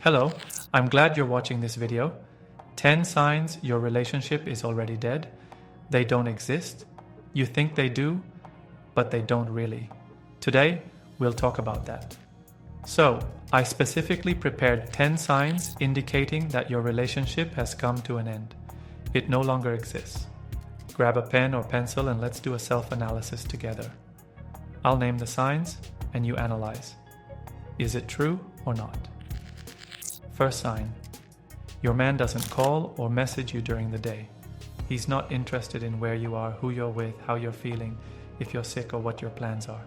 Hello, I'm glad you're watching this video. 10 signs your relationship is already dead. They don't exist. You think they do, but they don't really. Today, we'll talk about that. So, I specifically prepared 10 signs indicating that your relationship has come to an end. It no longer exists. Grab a pen or pencil and let's do a self-analysis together. I'll name the signs and you analyze. Is it true or not? First sign. Your man doesn't call or message you during the day. He's not interested in where you are, who you're with, how you're feeling, if you're sick or what your plans are.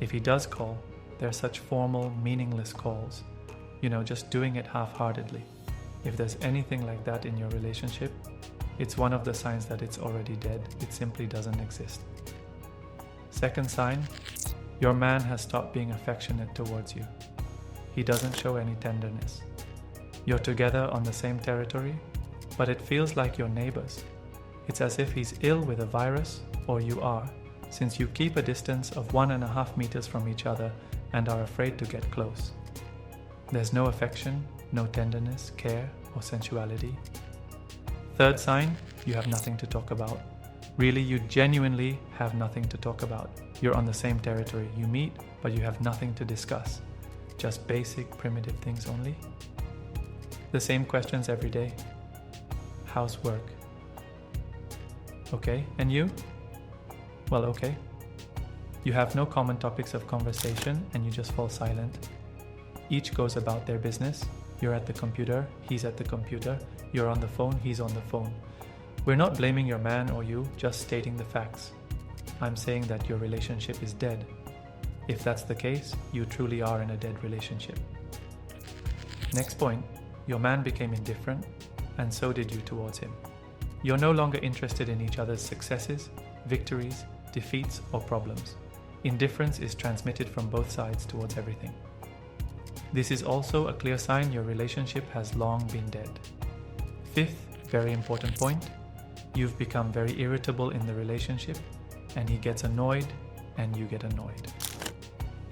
If he does call, they're such formal, meaningless calls. Just doing it half-heartedly. If there's anything like that in your relationship, it's one of the signs that it's already dead. It simply doesn't exist. Second sign, your man has stopped being affectionate towards you. He doesn't show any tenderness. You're together on the same territory, but it feels like you're neighbors. It's as if he's ill with a virus, or you are, since you keep a distance of 1.5 meters from each other and are afraid to get close. There's no affection, no tenderness, care, or sensuality. Third sign, you have nothing to talk about. Really, you genuinely have nothing to talk about. You're on the same territory. You meet, but you have nothing to discuss. Just basic, primitive things only. The same questions every day. How's work? Okay, and you? Well, okay. You have no common topics of conversation and you just fall silent. Each goes about their business. You're at the computer, he's at the computer. You're on the phone, he's on the phone. We're not blaming your man or you, just stating the facts. I'm saying that your relationship is dead. If that's the case, you truly are in a dead relationship. Next point, your man became indifferent, and so did you towards him. You're no longer interested in each other's successes, victories, defeats, or problems. Indifference is transmitted from both sides towards everything. This is also a clear sign your relationship has long been dead. Fifth, very important point, you've become very irritable in the relationship, and he gets annoyed, and you get annoyed.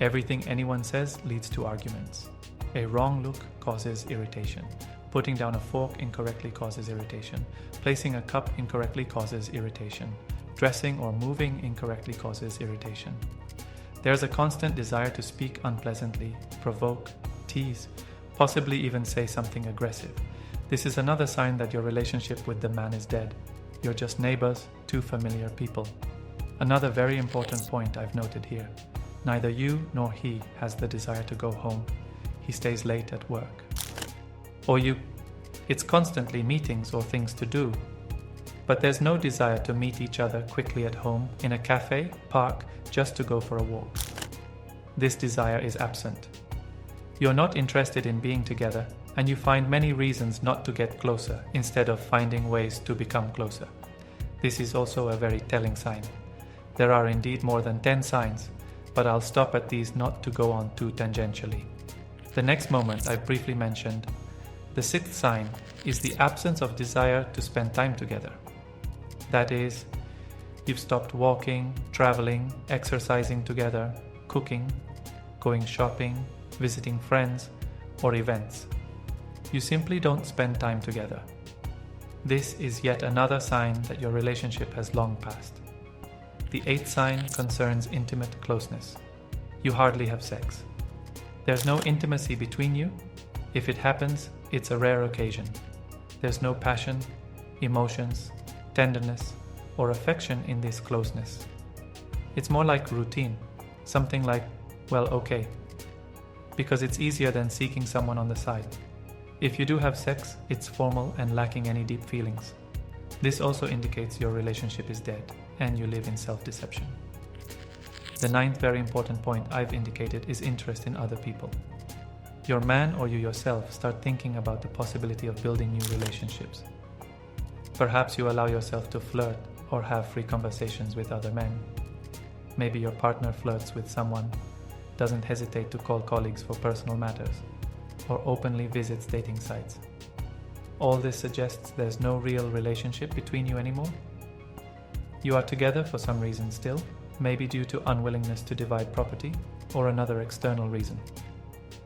Everything anyone says leads to arguments. A wrong look causes irritation. Putting down a fork incorrectly causes irritation. Placing a cup incorrectly causes irritation. Dressing or moving incorrectly causes irritation. There's a constant desire to speak unpleasantly, provoke, tease, possibly even say something aggressive. This is another sign that your relationship with the man is dead. You're just neighbors, two familiar people. Another very important point I've noted here. Neither you nor he has the desire to go home. He stays late at work. Or you. It's constantly meetings or things to do. But there's no desire to meet each other quickly at home, in a cafe, park, just to go for a walk. This desire is absent. You're not interested in being together, and you find many reasons not to get closer instead of finding ways to become closer. This is also a very telling sign. There are indeed more than 10 signs, but I'll stop at these not to go on too tangentially. The next moment I briefly mentioned, the sixth sign, is the absence of desire to spend time together. That is, you've stopped walking, traveling, exercising together, cooking, going shopping, visiting friends, or events. You simply don't spend time together. This is yet another sign that your relationship has long passed. The eighth sign concerns intimate closeness. You hardly have sex. There's no intimacy between you. If it happens, it's a rare occasion. There's no passion, emotions, tenderness, or affection in this closeness. It's more like routine, something like, well, okay, because it's easier than seeking someone on the side. If you do have sex, it's formal and lacking any deep feelings. This also indicates your relationship is dead and you live in self-deception. The ninth very important point I've indicated is interest in other people. Your man or you yourself start thinking about the possibility of building new relationships. Perhaps you allow yourself to flirt or have free conversations with other men. Maybe your partner flirts with someone, doesn't hesitate to call colleagues for personal matters, or openly visits dating sites. All this suggests there's no real relationship between you anymore. You are together for some reason still, maybe due to unwillingness to divide property or another external reason.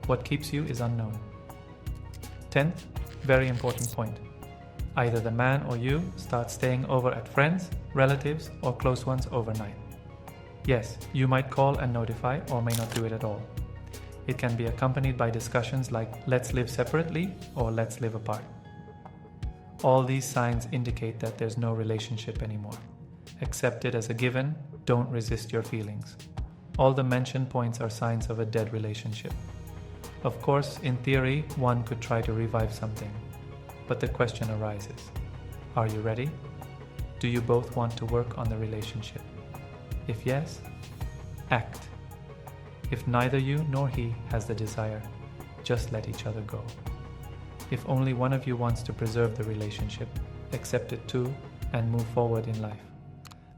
What keeps you is unknown. 10th, very important point. Either the man or you start staying over at friends, relatives, or close ones overnight. Yes, you might call and notify or may not do it at all. It can be accompanied by discussions like let's live separately or let's live apart. All these signs indicate that there's no relationship anymore. Accept it as a given, don't resist your feelings. All the mentioned points are signs of a dead relationship. Of course, in theory, one could try to revive something. But the question arises, are you ready? Do you both want to work on the relationship? If yes, act. If neither you nor he has the desire, just let each other go. If only one of you wants to preserve the relationship, accept it too and move forward in life.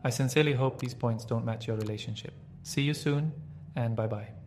I sincerely hope these points don't match your relationship. See you soon and bye-bye.